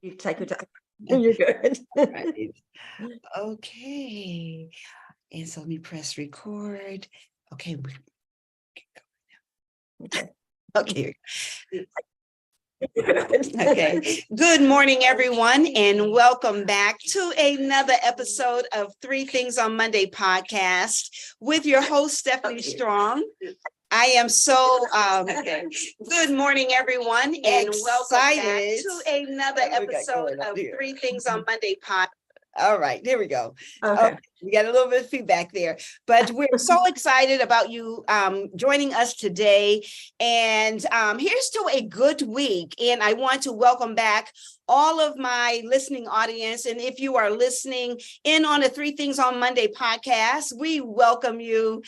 You take your time. You're good. Right. Okay. And so let me press record. Okay. Okay. Okay. Good morning, everyone, and welcome back to another episode of Three Things on Monday podcast with your host, Stephanie Strong. I am so good morning, everyone, and welcome back to another episode of Three Things on Monday podcast. All right, there we go. Okay. We got a little bit of feedback there, but we're so excited about you joining us today. And here's to a good week. And I want to welcome back all of my listening audience. And if you are listening in on the Three Things on Monday podcast, we welcome you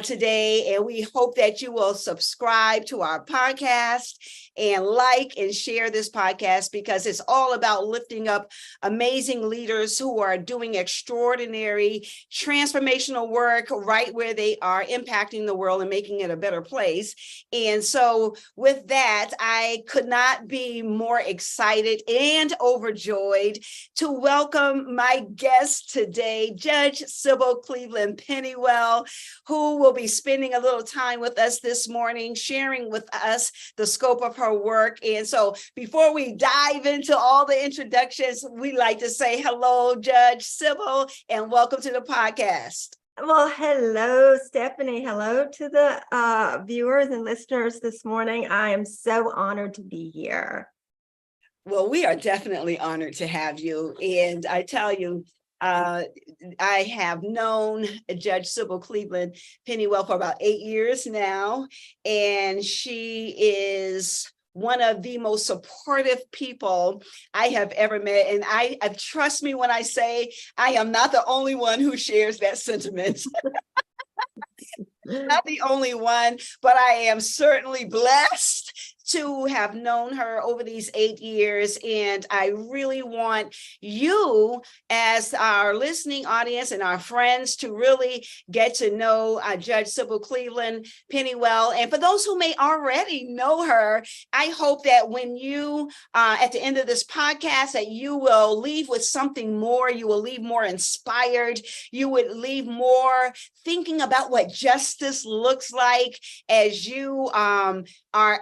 today. And we hope that you will subscribe to our podcast and like and share this podcast, because it's all about lifting up amazing leaders who are doing extraordinary transformational work right where they are, impacting the world and making it a better place. And so with that, I could not be more excited and overjoyed to welcome my guest today, Judge Sybil Cleveland-Pennywell, who will be spending a little time with us this morning, sharing with us the scope of her work. And so before we dive into all the introductions, we like to say hello, Judge Sybil, and welcome to the podcast. Well, hello, Stephanie. Hello to the viewers and listeners this morning. I am so honored to be here. Well, we are definitely honored to have you. And I tell you, I have known Judge Sybil Cleveland-Pennywell for about 8 years now, and she is one of the most supportive people I have ever met. And I trust me when I say I am not the only one who shares that sentiment. Not the only one, but I am certainly blessed to have known her over these 8 years. And I really want you, as our listening audience and our friends, to really get to know Judge Sybil Cleveland-Pennywell. And for those who may already know her, I hope that when you, at the end of this podcast, that you will leave with something more. You will leave more inspired. You would leave more thinking about what justice looks like as you are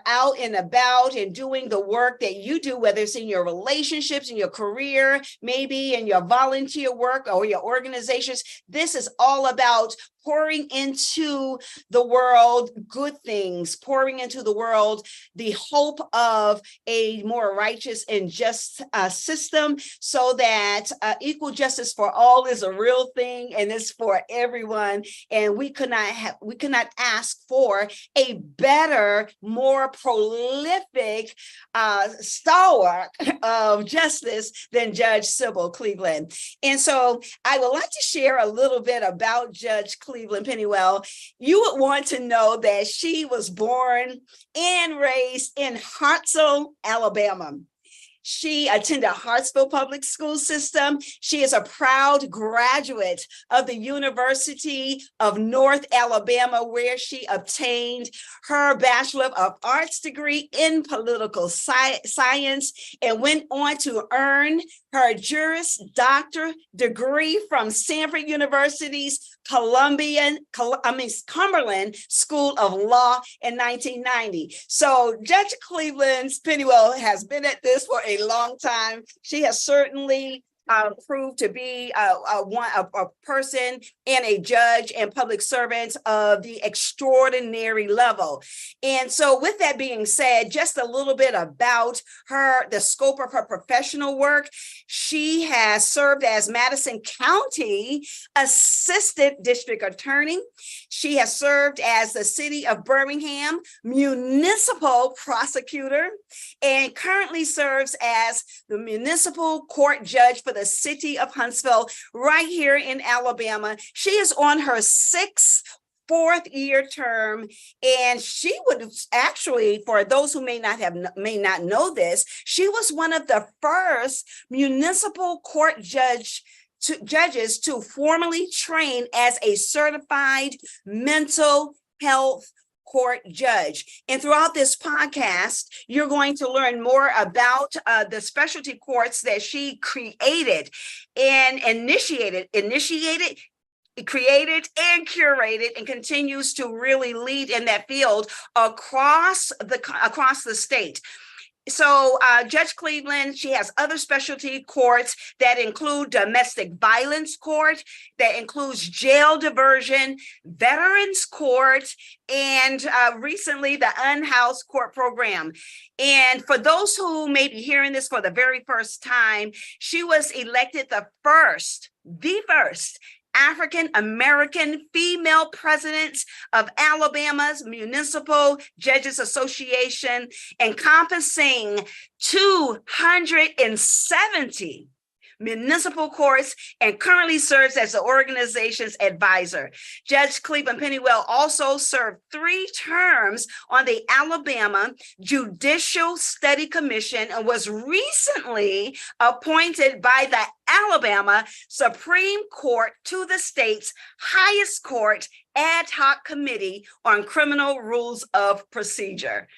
out and about and doing the work that you do, whether it's in your relationships, in your career, maybe in your volunteer work or your organizations. This is all about pouring into the world good things, pouring into the world the hope of a more righteous and just system, so that equal justice for all is a real thing and it's for everyone. And we could not ask for a better, more prolific stalwart of justice than Judge Sybil Cleveland. And so I would like to share a little bit about Judge Cleveland-Pennywell. You would want to know that she was born and raised in Hartselle, Alabama. She attended Hartsville Public School System. She is a proud graduate of the University of North Alabama, where she obtained her Bachelor of Arts degree in political science and went on to earn her Juris Doctor degree from Stanford University's Cumberland School of Law in 1990. So Judge Cleveland-Pennywell has been at this for a long time. She has certainly proved to be a person and a judge and public servant of the extraordinary level. And so with that being said, just a little bit about her, the scope of her professional work. She has served as Madison County Assistant District Attorney. She has served as the City of Birmingham Municipal Prosecutor and currently serves as the Municipal Court Judge for the City of Huntsville right here in Alabama. She is on her fourth year term, and she would actually, for those who may not know this, she was one of the first municipal court judges to formally train as a certified mental health Court judge. And throughout this podcast, you're going to learn more about the specialty courts that she created and created and curated, and continues to really lead in that field across the state. So Judge Cleveland, she has other specialty courts that include domestic violence court, that includes jail diversion, veterans court, and recently the unhoused court program. And for those who may be hearing this for the very first time, she was elected the first African-American female president of Alabama's Municipal Judges Association, encompassing 270 municipal courts, and currently serves as the organization's advisor. Judge Cleveland-Pennywell also served 3 terms on the Alabama Judicial Study Commission and was recently appointed by the Alabama Supreme Court to the state's highest court ad hoc committee on criminal rules of procedure.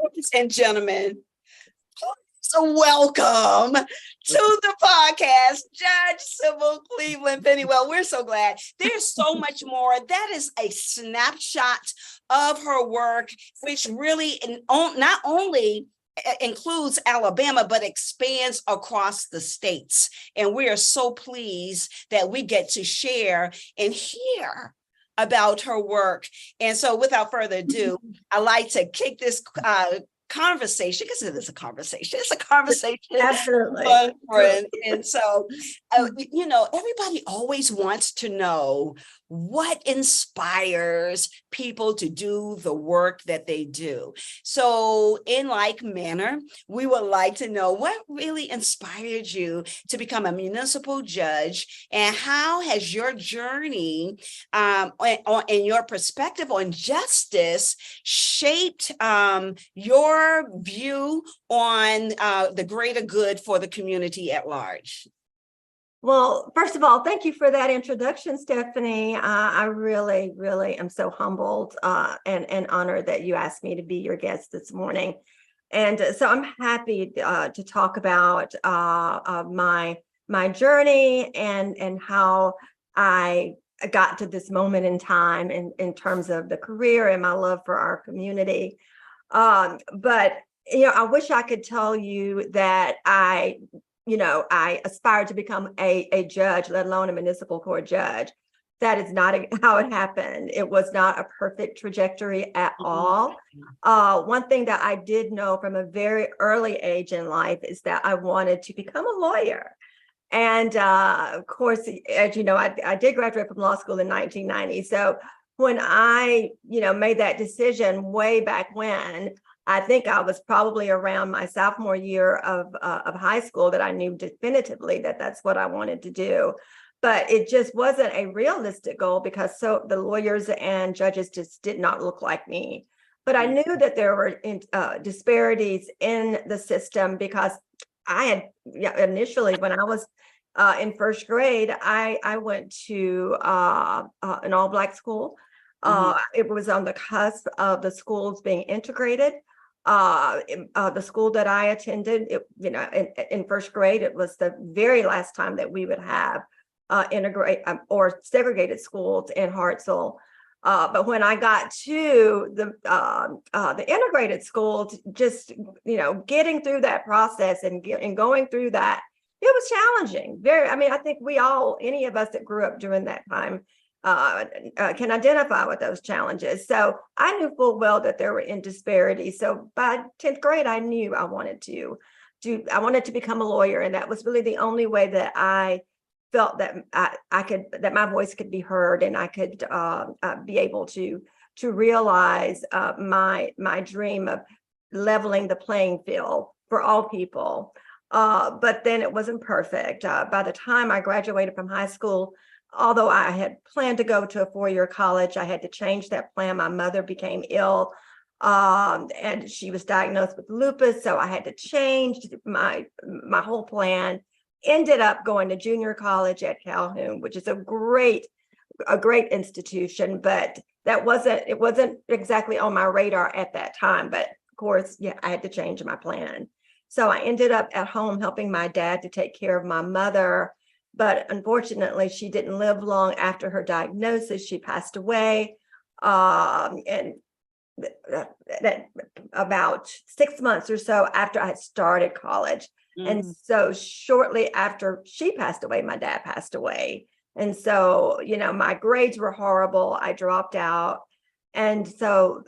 Ladies and gentlemen, so welcome to the podcast, Judge Sybil Cleveland-Pennywell. We're so glad. There's so much more. That is a snapshot of her work, which really not only includes Alabama, but expands across the states. And we are so pleased that we get to share and hear about her work. And so without further ado, I'd like to kick this conversation, because it is a conversation. It's a conversation. Absolutely. And so, everybody always wants to know what inspires people to do the work that they do. So in like manner, we would like to know what really inspired you to become a municipal judge, and how has your journey and your perspective on justice shaped your view on the greater good for the community at large? Well, first of all, thank you for that introduction, Stephanie. I really, really am so humbled and honored that you asked me to be your guest this morning. And so I'm happy to talk about my journey and how I got to this moment in time in terms of the career and my love for our community. But I wish I could tell you that I aspired to become a judge, let alone a municipal court judge. That is not how it happened. It was not a perfect trajectory at all. One thing that I did know from a very early age in life is that I wanted to become a lawyer. And of course, as you know, I did graduate from law school in 1990. So when I, made that decision way back when, I think I was probably around my sophomore year of high school that I knew definitively that that's what I wanted to do. But it just wasn't a realistic goal because the lawyers and judges just did not look like me. But I knew that there were disparities in the system because I had initially, when I was in first grade, I went to an all-Black school. It was on the cusp of the schools being integrated. The school that I attended, in first grade, it was the very last time that we would have integrate or segregated schools in Hartselle. But when I got to the integrated school, just getting through that process and going through that, it was challenging. I think any of us that grew up during that time can identify with those challenges. So I knew full well that there were disparities. So by 10th grade, I knew I wanted to become a lawyer, and that was really the only way that I felt that that my voice could be heard, and I could be able to realize my dream of leveling the playing field for all people. But then it wasn't perfect. By the time I graduated from high school, although I had planned to go to a 4-year college, I had to change that plan. My mother became ill, and she was diagnosed with lupus, so I had to change my whole plan. Ended up going to junior college at Calhoun, which is a great institution, but it wasn't exactly on my radar at that time, but of course, yeah, I had to change my plan. So I ended up at home helping my dad to take care of my mother. But unfortunately, she didn't live long after her diagnosis. She passed away. And that about 6 months or so after I had started college. And so shortly after she passed away, my dad passed away. And so, my grades were horrible. I dropped out. And so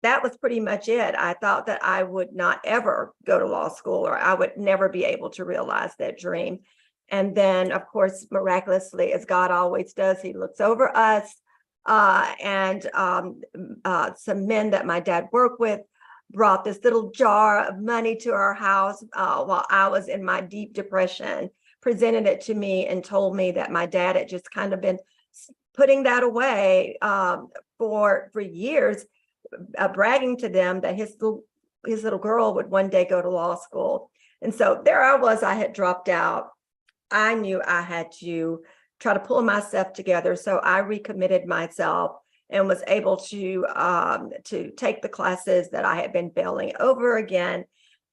that was pretty much it. I thought that I would not ever go to law school, or I would never be able to realize that dream. And then, of course, miraculously, as God always does, he looks over us. And some men that my dad worked with brought this little jar of money to our house while I was in my deep depression, presented it to me and told me that my dad had just kind of been putting that away for years, bragging to them that his little girl would one day go to law school. And so there I was, I had dropped out. I knew I had to try to pull myself together. So I recommitted myself and was able to take the classes that I had been failing over again.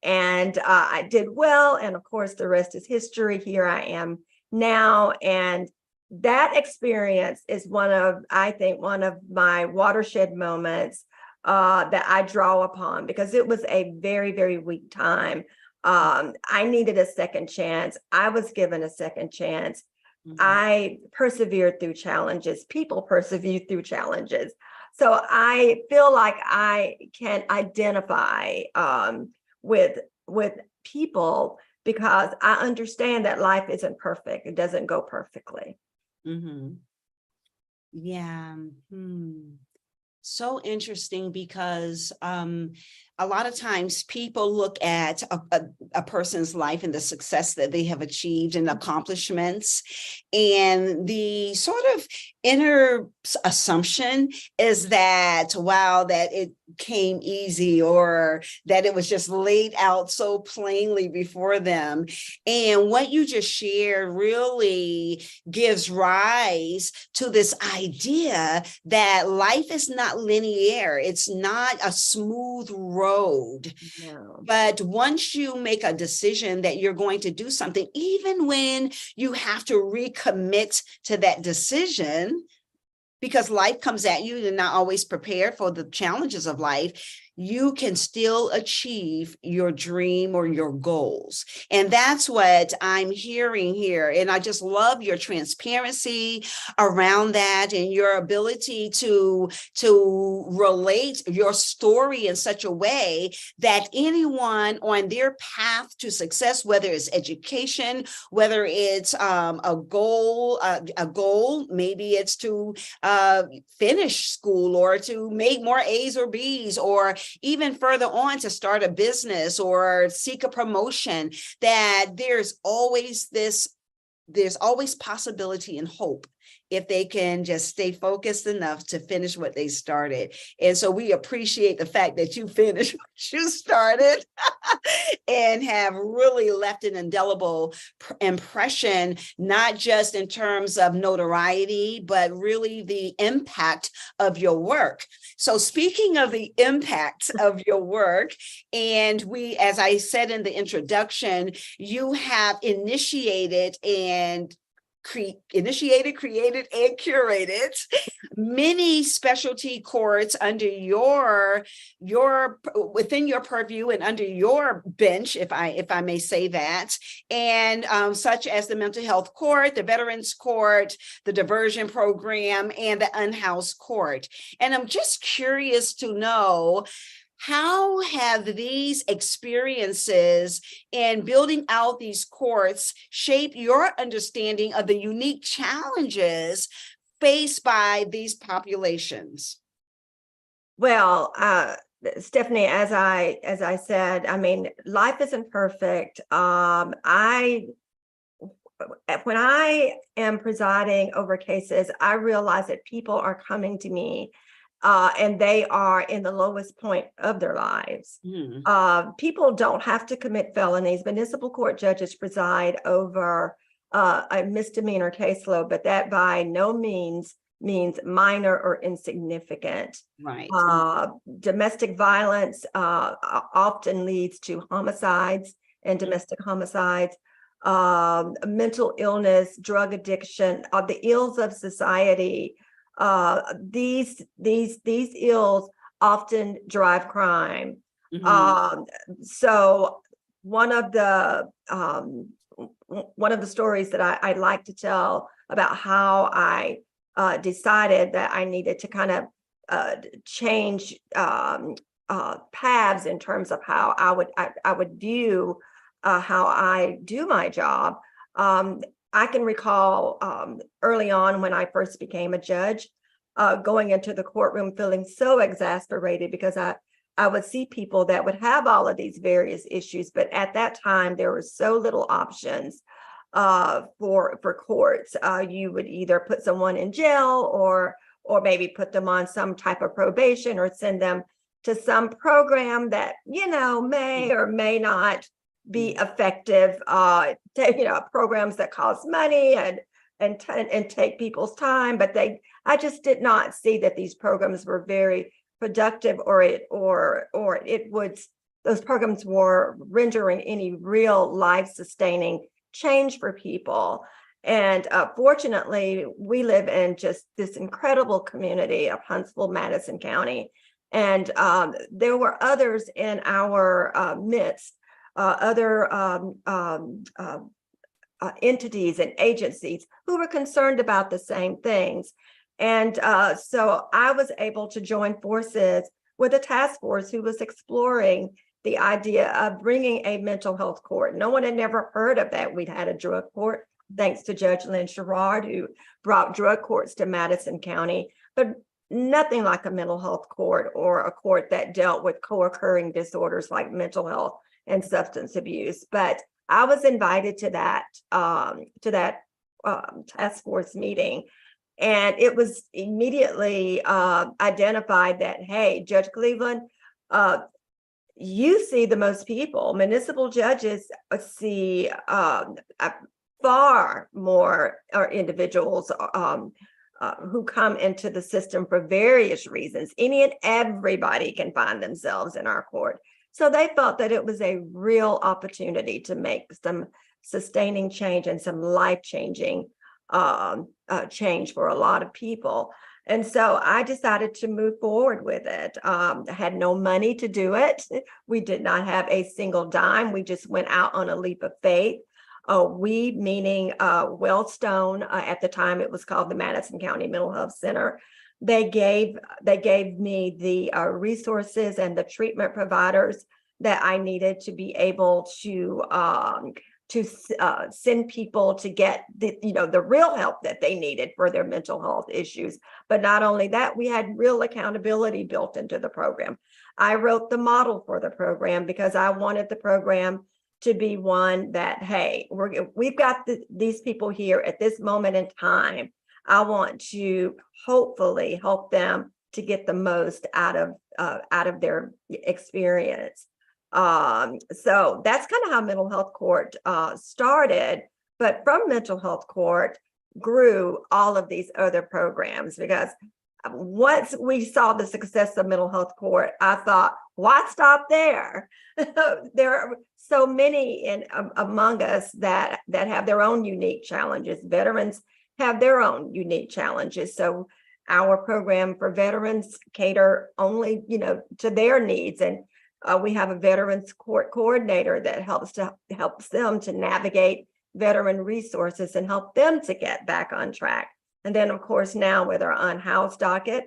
And I did well. And of course, the rest is history. Here I am now. And that experience is I think, one of my watershed moments that I draw upon, because it was a very, very weak time. I needed a second chance. I was given a second chance. I persevered through challenges. People persevere through challenges. So I feel like I can identify with people, because I understand that life isn't perfect. It doesn't go perfectly. Yeah. So interesting, because a lot of times people look at a person's life and the success that they have achieved and accomplishments, and the sort of inner assumption is that, wow, that it came easy, or that it was just laid out so plainly before them. And what you just shared really gives rise to this idea that life is not linear. It's not a smooth road. No. But once you make a decision that you're going to do something, even when you have to recommit to that decision, because life comes at you, you're not always prepared for the challenges of life, you can still achieve your dream or your goals. And that's what I'm hearing here. And I just love your transparency around that, and your ability to relate your story in such a way that anyone on their path to success, whether it's education, whether it's a goal, maybe it's to finish school, or to make more A's or B's, or even further on to start a business or seek a promotion, that there's always possibility and hope if they can just stay focused enough to finish what they started. And so we appreciate the fact that you finished what you started and have really left an indelible impression, not just in terms of notoriety, but really the impact of your work. So speaking of the impact of your work, and as I said in the introduction, you have created and curated many specialty courts under your within your purview and under your bench, if I may say that, and such as the mental health court, the veterans court, the diversion program, and the unhoused court. And I'm just curious to know, how have these experiences in building out these courts shaped your understanding of the unique challenges faced by these populations? Well, Stephanie, as I said, I mean, life isn't perfect. When I am presiding over cases, I realize that people are coming to me and they are in the lowest point of their lives. People don't have to commit felonies. Municipal court judges preside over a misdemeanor caseload, but that by no means means minor or insignificant. Right. Domestic violence often leads to homicides and domestic homicides. Mental illness, drug addiction, the ills of society. These ills often drive crime. Mhm. So one of the stories that I like to tell about how I decided that I needed to kind of change paths in terms of how I would view how I do my job. I can recall early on when I first became a judge, going into the courtroom feeling so exasperated because I would see people that would have all of these various issues, but at that time there were so little options for courts. You would either put someone in jail or maybe put them on some type of probation or send them to some program that may or may not be effective. Programs that cost money and take people's time, but I just did not see that these programs were very productive, those programs were rendering any real life sustaining change for people. And fortunately, we live in just this incredible community of Huntsville, Madison County. And there were others in our midst, other entities and agencies who were concerned about the same things. And so I was able to join forces with a task force who was exploring the idea of bringing a mental health court. No one had never heard of that. We'd had a drug court, thanks to Judge Lynn Sherrard, who brought drug courts to Madison County, but nothing like a mental health court or a court that dealt with co-occurring disorders like mental health and substance abuse. But I was invited to that task force meeting. And it was immediately identified that, hey, Judge Cleveland, you see the most people. Municipal judges see far more individuals who come into the system for various reasons. Any and everybody can find themselves in our court. So they felt that it was a real opportunity to make some sustaining change and some life-changing change for a lot of people. And so I decided to move forward with it. I had no money to do it. We did not have a single dime. We just went out on a leap of faith. We, meaning Wellstone, at the time it was called the Madison County Mental Health Center. They gave me the resources and the treatment providers that I needed to be able to send people to get the real help that they needed for their mental health issues. But not only that, we had real accountability built into the program. I wrote the model for the program because I wanted the program to be one that, hey, we've got these people here at this moment in time. I want to hopefully help them to get the most out of their experience. So that's kind of how mental health court started, but from mental health court grew all of these other programs, because once we saw the success of mental health court, I thought, why stop there? There are so many among us that have their own unique challenges. Veterans have their own unique challenges. So our program for veterans cater only, to their needs. And we have a veterans court coordinator that helps them to navigate veteran resources and help them to get back on track. And then, of course, now with our unhoused docket,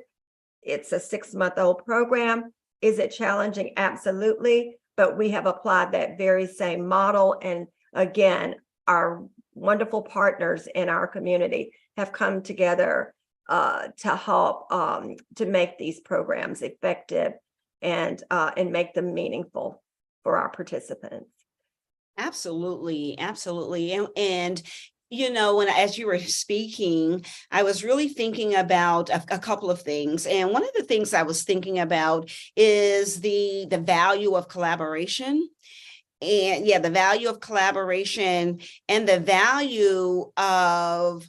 it's a 6-month-old program. Is it challenging? Absolutely. But we have applied that very same model. And again, our wonderful partners in our community have come together to help to make these programs effective and make them meaningful for our participants. Absolutely, absolutely. And as you were speaking, I was really thinking about a couple of things. And one of the things I was thinking about is the value of collaboration. And the value of collaboration and the value of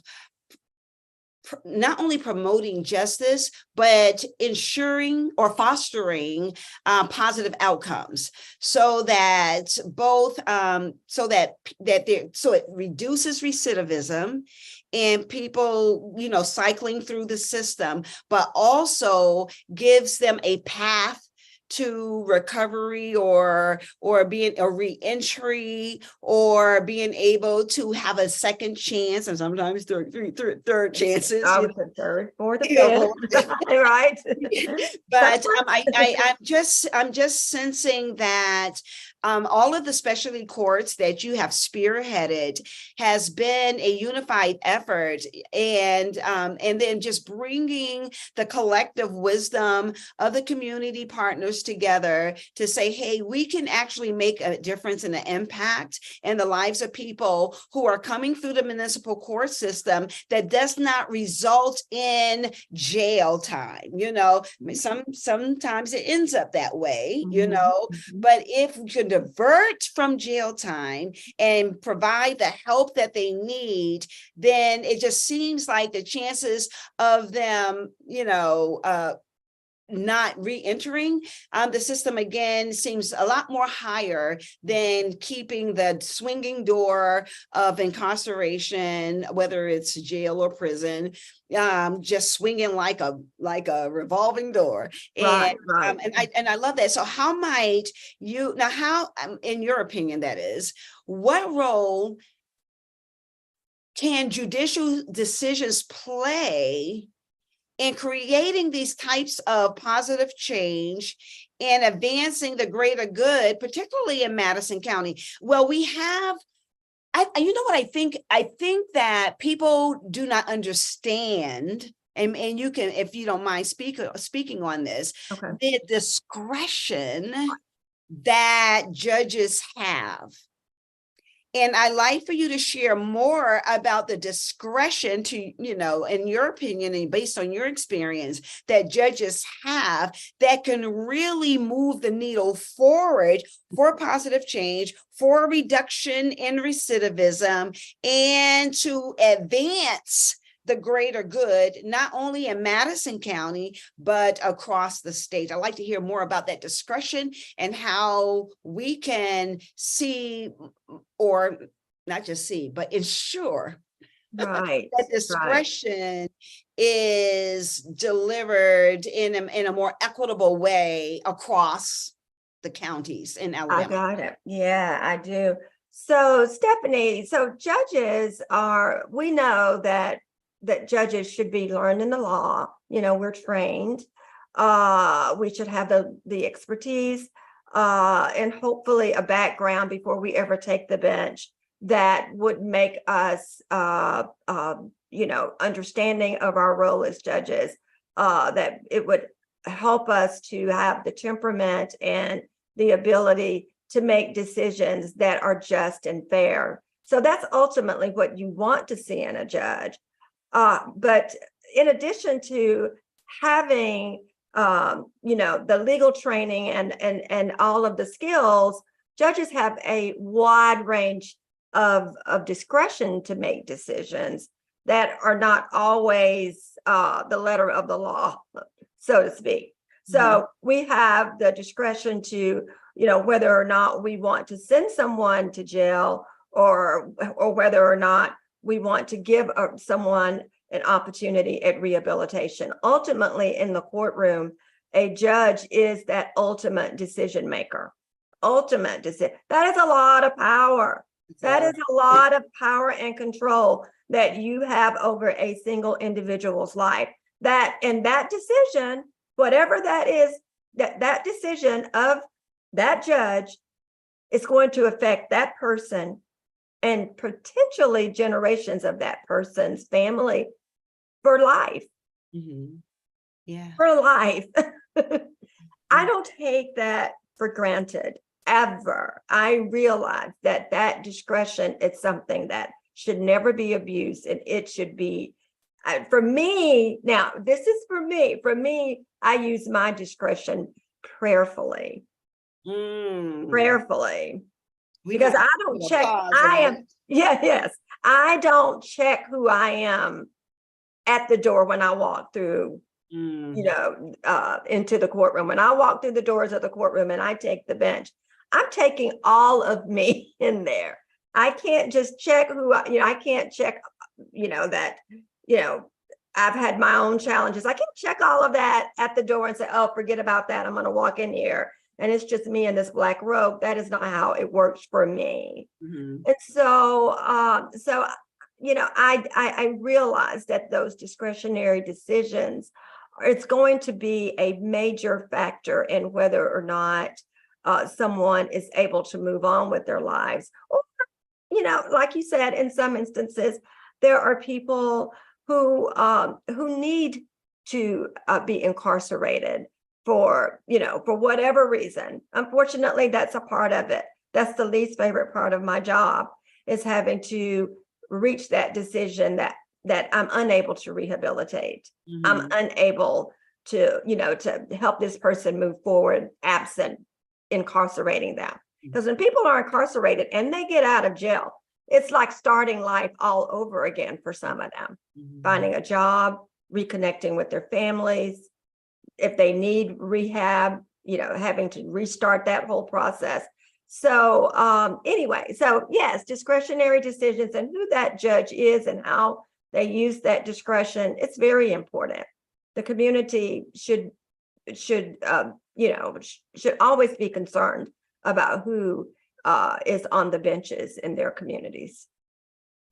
not only promoting justice, but ensuring or fostering positive outcomes, so that both so it reduces recidivism and people, cycling through the system, but also gives them a path to recovery or being a re-entry or being able to have a second chance, and sometimes third chances. I was the third, fourth, or You fifth, know. right? But I'm just sensing that all of the specialty courts that you have spearheaded has been a unified effort, and then just bringing the collective wisdom of the community partners together to say, hey, we can actually make a difference and an impact in the lives of people who are coming through the municipal court system that does not result in jail time. Sometimes it ends up that way, but if we can divert from jail time and provide the help that they need, then it just seems like the chances of them, not re-entering the system again seems a lot more higher than keeping the swinging door of incarceration, whether it's jail or prison, just swinging like a revolving door. Right. And I love that. So how might you now, how in your opinion, that is, what role can judicial decisions play in creating these types of positive change and advancing the greater good, particularly in Madison County? Well, we have, you know what I think? I think that people do not understand, and you can, if you don't mind speaking on this, Okay. the discretion that judges have. And I'd like for you to share more about the discretion to, in your opinion and based on your experience, that judges have that can really move the needle forward for positive change, for a reduction in recidivism, and to advance the greater good, not only in Madison County, but across the state. I'd like to hear more about that discretion and how we can see, or not just see, but ensure Right. that discretion is delivered in a more equitable way across the counties in Alabama. I got it. Yeah, I do. So Stephanie, judges we know that judges should be learned in the law. We're trained. We should have the expertise and hopefully a background before we ever take the bench that would make us, understanding of our role as judges, that it would help us to have the temperament and the ability to make decisions that are just and fair. So that's ultimately what you want to see in a judge. But in addition to having, the legal training and all of the skills, judges have a wide range of discretion to make decisions that are not always the letter of the law, so to speak. So we have the discretion to, whether or not we want to send someone to jail or whether or not we want to give someone an opportunity at rehabilitation. Ultimately, in the courtroom, a judge is that ultimate decision maker. Ultimate decision. That is a lot of power. That is a lot of power and control that you have over a single individual's life. That decision, whatever that is, that decision of that judge is going to affect that person and potentially generations of that person's family for life. Yeah. For life. I don't take that for granted ever. I realize that discretion is something that should never be abused, and it should be, for me, now this is for me, I use my discretion prayerfully. Prayerfully. Because I don't check, I don't check who I am at the door when I walk through, into the courtroom. When I walk through the doors of the courtroom and I take the bench, I'm taking all of me in there. I can't just check I can't check, that, I've had my own challenges. I can't check all of that at the door and say, oh, forget about that. I'm going to walk in here and it's just me in this black robe. That is not how it works for me. Mhm. And I realized that those discretionary decisions, it's going to be a major factor in whether or not someone is able to move on with their lives. Or, like you said, in some instances, there are people who need to be incarcerated for whatever reason. Unfortunately, that's a part of it. That's the least favorite part of my job, is having to reach that decision that I'm unable to rehabilitate. I'm unable to help this person move forward absent incarcerating them. Because when people are incarcerated and they get out of jail, it's like starting life all over again for some of them. Finding a job, reconnecting with their families. If they need rehab, having to restart that whole process. So anyway, so yes, discretionary decisions and who that judge is and how they use that discretion, it's very important. The community should always be concerned about who is on the benches in their communities.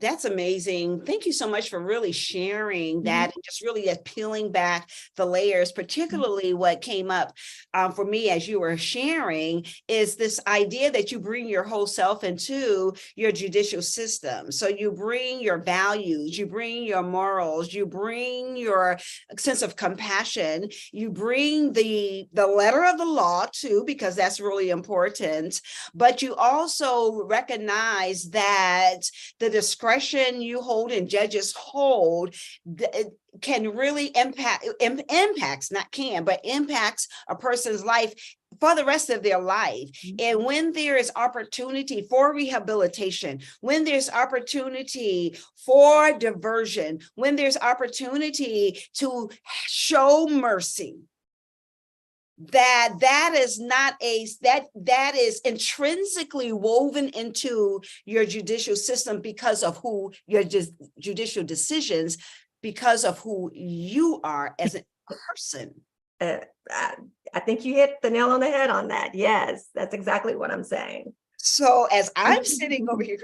That's amazing. Thank you so much for really sharing that and just really peeling back the layers, particularly what came up for me as you were sharing is this idea that you bring your whole self into your judicial system. So you bring your values, you bring your morals, you bring your sense of compassion, you bring the letter of the law too, because that's really important, but you also recognize that the discretion you hold and judges hold can really impacts a person's life for the rest of their life. And when there is opportunity for rehabilitation, when there's opportunity for diversion, when there's opportunity to show mercy, that is intrinsically woven into your judicial system because of who your judicial decisions, because of who you are as a person. I think you hit the nail on the head on that. Yes, that's exactly what I'm saying. So as I'm sitting over here,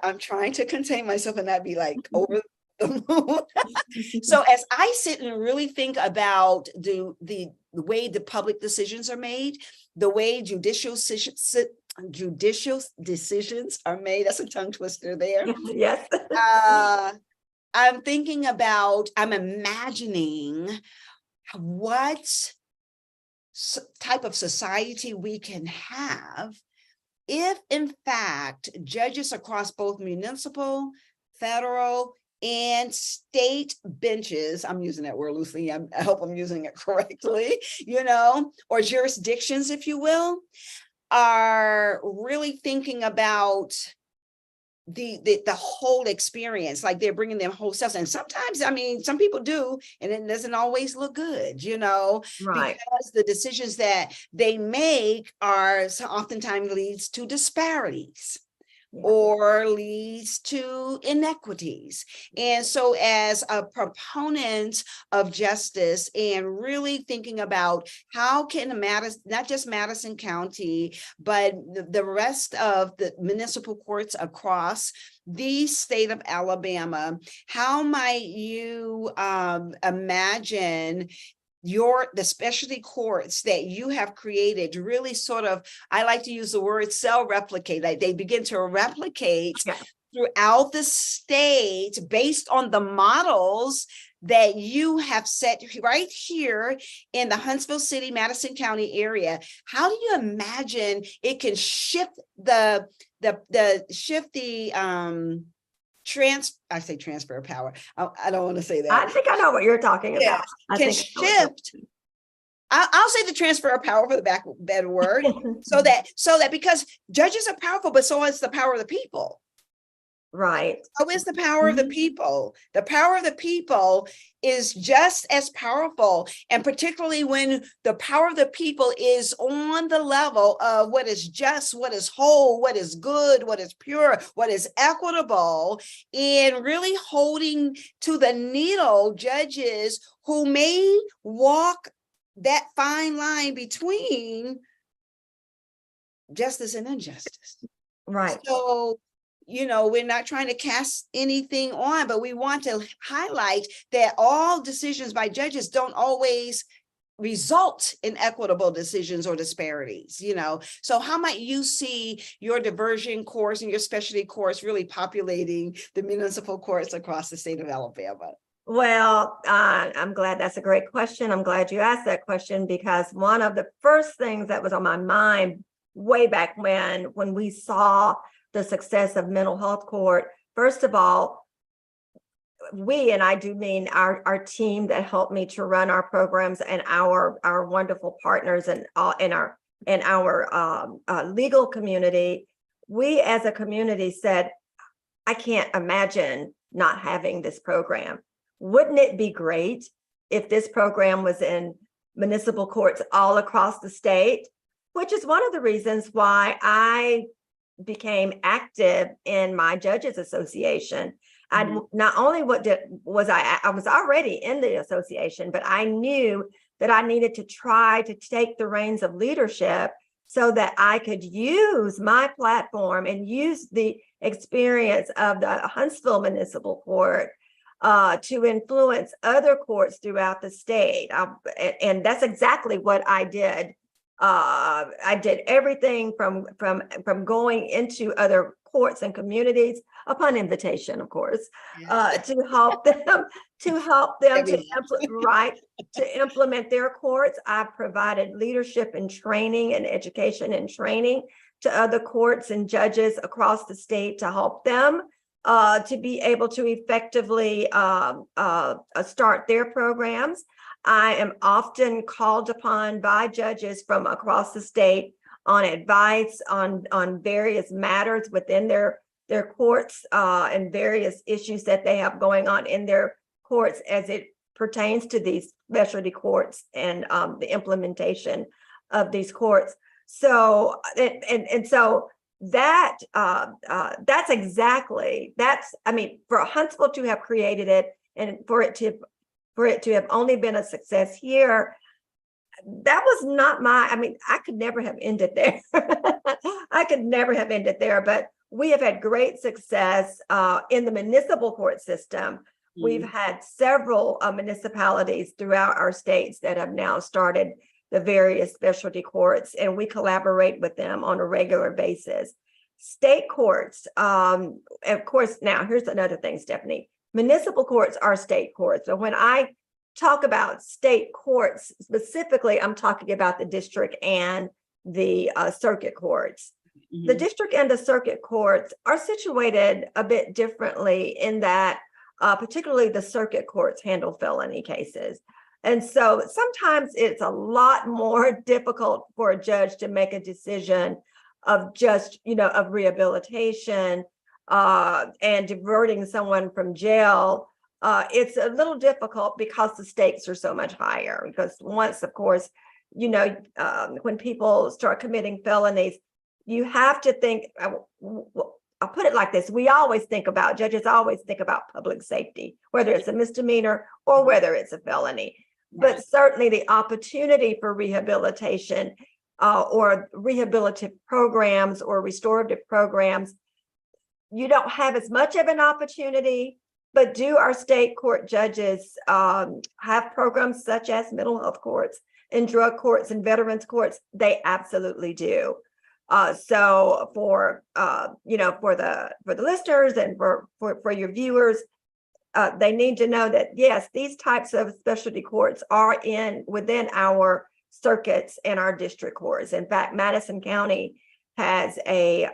I'm trying to contain myself and not be like over the moon. So as I sit and really think about the way the public decisions are made, the way judicial decisions are made, that's a tongue twister there. Yes. I'm imagining what type of society we can have if, in fact, judges across both municipal, federal, and state benches, I'm using that word loosely, I hope I'm using it correctly, or jurisdictions, if you will, are really thinking about the whole experience, like they're bringing their whole selves. And sometimes, some people do, and it doesn't always look good, Right. because the decisions that they make are oftentimes leads to disparities. Or leads to inequities. And so as a proponent of justice and really thinking about how can not just Madison County, but the rest of the municipal courts across the state of Alabama, how might you imagine the specialty courts that you have created really sort of, I like to use the word self-replicate, like they begin to replicate throughout the state based on the models that you have set right here in the Huntsville City, Madison County area. How do you imagine it can shift I say transfer of power. I don't want to say that. I think I know what you're talking about. Can shift. I'll say the transfer of power for the better word. so that because judges are powerful, but so is the power of the people. Right. How is the power of the people? The power of the people is just as powerful. And particularly when the power of the people is on the level of what is just, what is whole, what is good, what is pure, what is equitable, and really holding to the needle judges who may walk that fine line between justice and injustice. Right. So, we're not trying to cast anything on, but we want to highlight that all decisions by judges don't always result in equitable decisions or disparities. So how might you see your diversion course and your specialty course really populating the municipal courts across the state of Alabama? Well, I'm glad that's a great question. I'm glad you asked that question, because one of the first things that was on my mind way back when we saw the success of mental health court, first of all, and I do mean our team that helped me to run our programs, and our wonderful partners and our legal community, we as a community said, I can't imagine not having this program. Wouldn't it be great if this program was in municipal courts all across the state? Which is one of the reasons why I became active in my judges association. I not only was I was already in the association, but I knew that I needed to try to take the reins of leadership so that I could use my platform and use the experience of the Huntsville Municipal Court to influence other courts throughout the state. And that's exactly what I did. I did everything from going into other courts and communities upon invitation, of course, to help them to implement their courts. I provided leadership and training and education and training to other courts and judges across the state to help them to be able to effectively start their programs. I am often called upon by judges from across the state on advice on various matters within their courts and various issues that they have going on in their courts as it pertains to these specialty courts and the implementation of these courts. So so that's I mean, for Huntsville to have created it and for it to have only been a success here, that was not I could never have ended there. I could never have ended there, but we have had great success in the municipal court system. We've had several municipalities throughout our states that have now started the various specialty courts, and we collaborate with them on a regular basis. State courts, of course, now here's another thing, Stephanie. Municipal courts are state courts. So when I talk about state courts, specifically, I'm talking about the district and the circuit courts. The district and the circuit courts are situated a bit differently in that particularly the circuit courts handle felony cases. And so sometimes it's a lot more difficult for a judge to make a decision of just, of rehabilitation and diverting someone from jail. It's a little difficult because the stakes are so much higher. Because once, of course, when people start committing felonies, you have to think, I'll put it like this. Judges always think about public safety, whether it's a misdemeanor or whether it's a felony. But certainly the opportunity for rehabilitation or rehabilitative programs or restorative programs, you don't have as much of an opportunity. But do our state court judges have programs such as mental health courts and drug courts and veterans courts? They absolutely do. So for the listeners and for your viewers, they need to know that yes, these types of specialty courts are within our circuits and our district courts. In fact, Madison County has a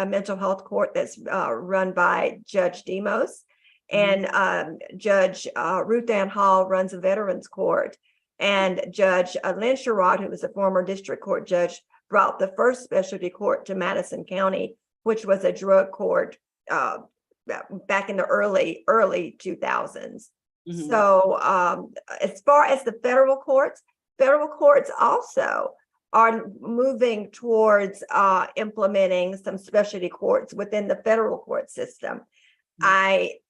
mental health court that's run by Judge Demos, and Judge Ruth Ann Hall runs a veterans court, and Judge Lynn Sherrod, who was a former district court judge, brought the first specialty court to Madison County, which was a drug court back in the early 2000s. Mhm. So as far as the federal courts also are moving towards implementing some specialty courts within the federal court system. I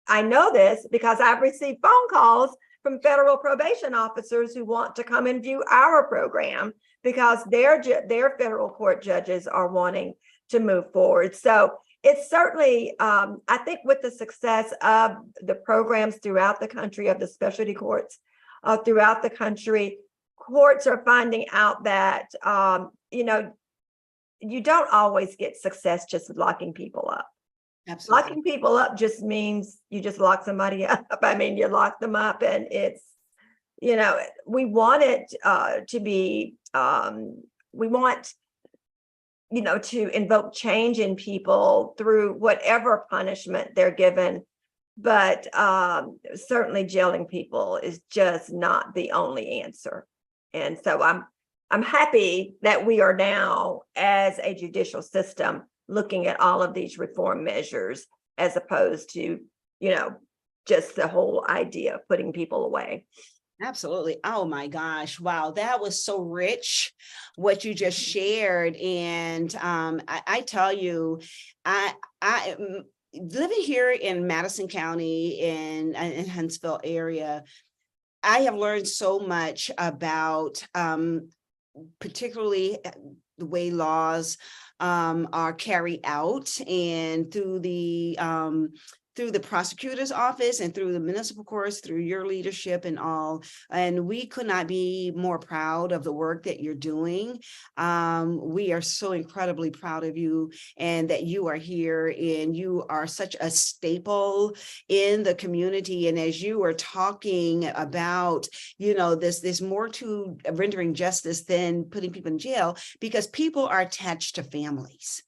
know this because I've received phone calls from federal probation officers who want to come and view our program because their federal court judges are wanting to move forward. So it's certainly, I think with the success of the programs throughout the country, of the specialty courts throughout the country, courts are finding out that, you don't always get success just with locking people up. Absolutely. Locking people up just means you just lock somebody up. I mean, you lock them up and it's, we want it to be, we want, to invoke change in people through whatever punishment they're given. But certainly jailing people is just not the only answer. And so I'm happy that we are now, as a judicial system, looking at all of these reform measures as opposed to, just the whole idea of putting people away. Absolutely. Oh my gosh. Wow. That was so rich what you just shared. And I tell you, I living here in Madison County in Huntsville area, I have learned so much about particularly the way laws are carried out, and through the prosecutor's office and through the municipal courts, through your leadership and all. And we could not be more proud of the work that you're doing. We are so incredibly proud of you, and that you are here, and you are such a staple in the community. And as you were talking about, there's more to rendering justice than putting people in jail, because people are attached to families.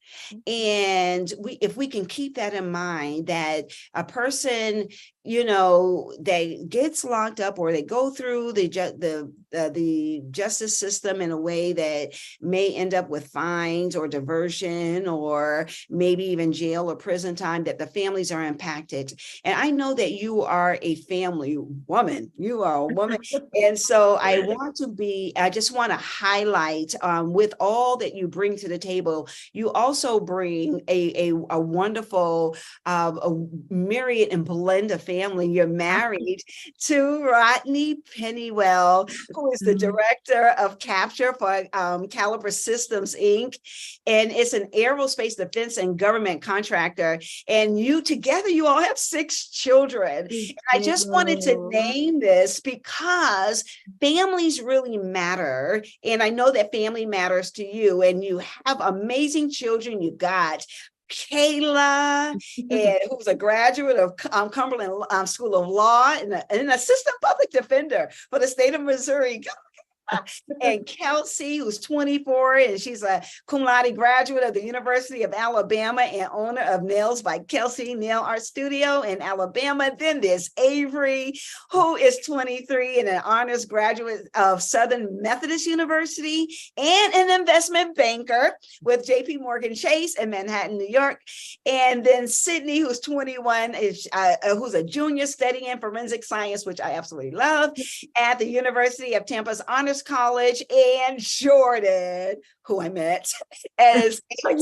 And if we can keep that in mind, that a person, they gets locked up, or they go through the justice system in a way that may end up with fines or diversion, or maybe even jail or prison time, that the families are impacted. And I know that you are a family woman. You are a woman. And so I just want to highlight, with all that you bring to the table, you also bring a wonderful a myriad and blend of family. You're married to Rodney Pennywell, who is the director of capture for Caliber Systems, Inc. And it's an aerospace defense and government contractor. And you all have 6 children. And I just wanted to name this because families really matter. And I know that family matters to you, and you have amazing children. You got Kayla, and who's a graduate of Cumberland School of Law and an assistant public defender for the state of Missouri. And Kelsey, who's 24, and she's a cum laude graduate of the University of Alabama and owner of Nails by Kelsey Nail Art Studio in Alabama. Then there's Avery, who is 23 and an honors graduate of Southern Methodist University and an investment banker with JP Morgan Chase in Manhattan, New York. And then Sydney, who's 21, who's a junior studying forensic science, which I absolutely love, at the University of Tampa's Honors College, and Jordan, who I met as and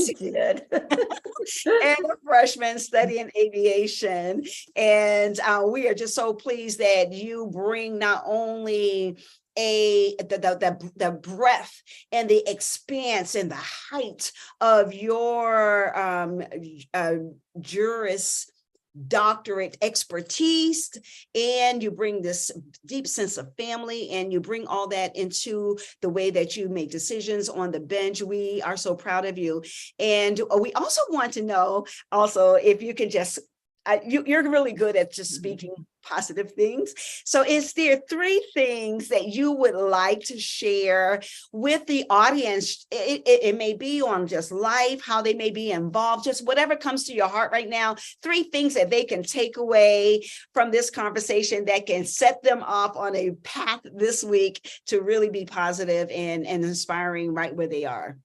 a freshman studying aviation. And we are just so pleased that you bring not only the breadth and the expanse and the height of your juris doctorate expertise, and you bring this deep sense of family, and you bring all that into the way that you make decisions on the bench. We are so proud of you. And we also want to know if you can just you're really good at just speaking positive things. So is there 3 things that you would like to share with the audience? It may be on just life, how they may be involved, just whatever comes to your heart right now. 3 things that they can take away from this conversation that can set them off on a path this week to really be positive and inspiring right where they are.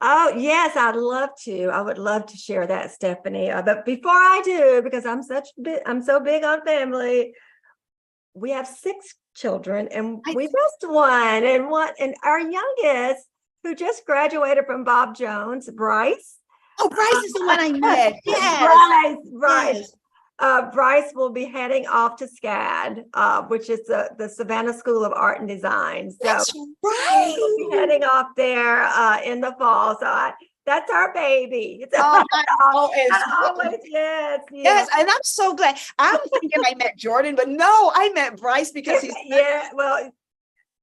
Oh, yes, I'd love to. I would love to share that, Stephanie. But before I do, because I'm so big on family, we have 6 children and I, we just and our youngest who just graduated from Bob Jones, Bryce. oh, Bryce is the one I met. Yes, Bryce. yes. Bryce will be heading off to SCAD, which is the Savannah School of Art and Design. So That's he will be right. heading off there in the fall. So that's our baby. Oh, I know as Not well. always, yes, yes. Yes, and I'm so glad. I'm thinking I met Jordan, but no, I met Bryce because he's Yeah, well,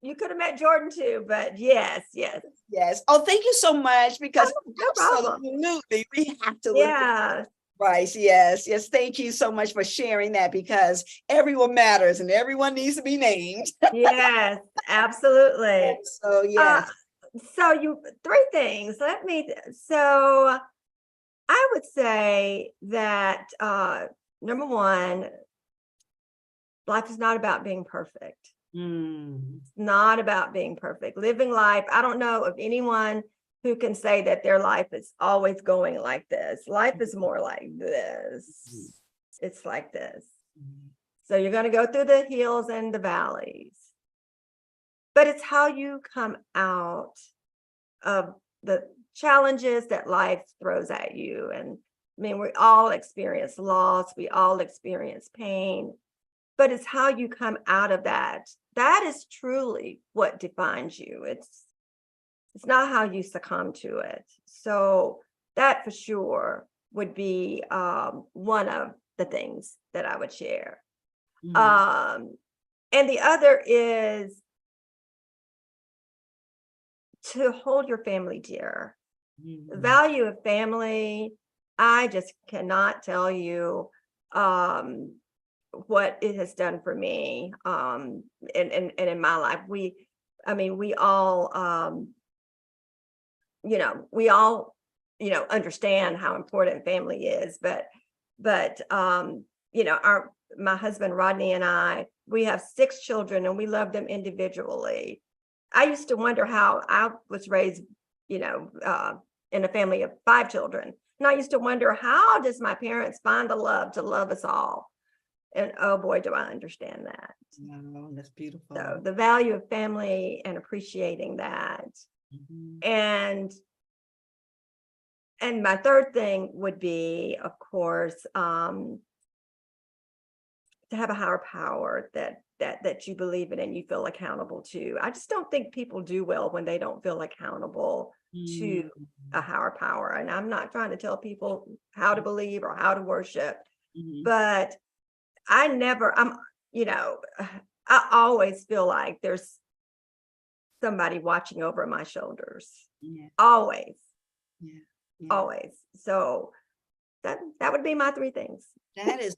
you could have met Jordan too, but yes, yes. yes. Oh, thank you so much because No problem. absolutely we have to look at Yeah, Bryce. Yes, yes. Thank you so much for sharing that because everyone matters and everyone needs to be named. yes, absolutely. So Uh, yes. so 3 things. So I would say that number one, life is not about being perfect. Mm. It's not about being perfect. Living life, I don't know of anyone who can say that their life is always going like this. Life is more like this. It's like this. So you're going to go through the hills and the valleys, but it's how you come out of the challenges that life throws at you. And I mean, we all experience loss, we all experience pain, but it's how you come out of that. That is truly what defines you. It's not how you succumb to it. So that for sure would be one of the things that I would share. Mm. And the other is to hold your family dear. The value of family, I just cannot tell you what it has done for me. And in my life, we all we all understand how important family is, but my husband Rodney and we have 6 children and we love them individually. I used to wonder how I was raised, in a family of 5 children. And I used to wonder, how does my parents find the love to love us all? And oh boy, do I understand that. Wow, that's beautiful. So the value of family and appreciating that. And my third thing would be, of course, to have a higher power that you believe in and you feel accountable to. I just don't think people do well when they don't feel accountable to a higher power. And I'm not trying to tell people how to believe or how to worship, but I always feel like there's somebody watching over my shoulders. Yeah. Always. Yeah. Always. So that would be my 3 things. That is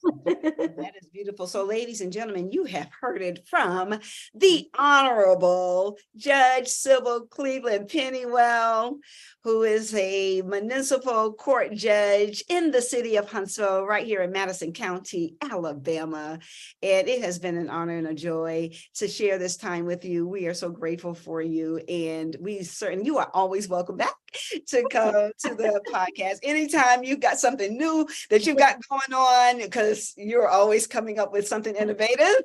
beautiful. So, ladies and gentlemen, you have heard it from the Honorable Judge Civil Cleveland-Pennywell, who is a municipal court judge in the city of Huntsville, right here in Madison County, Alabama. And it has been an honor and a joy to share this time with you. We are so grateful for you. And you are always welcome back to come to the podcast. Anytime you've got something new that you've got going on, because you're always coming up with something innovative,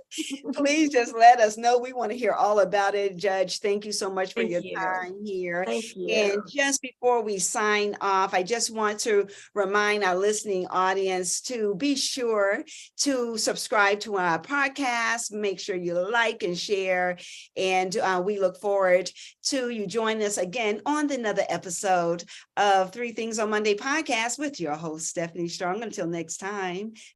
please just let us know. We want to hear all about it. Judge, thank you so much for your time here. Thank you. And just before we sign off, I just want to remind our listening audience to be sure to subscribe to our podcast. Make sure you like and share. And we look forward to you joining us again on another episode of 3 Things on Monday podcast with your host, Stephanie Strong. Until next time,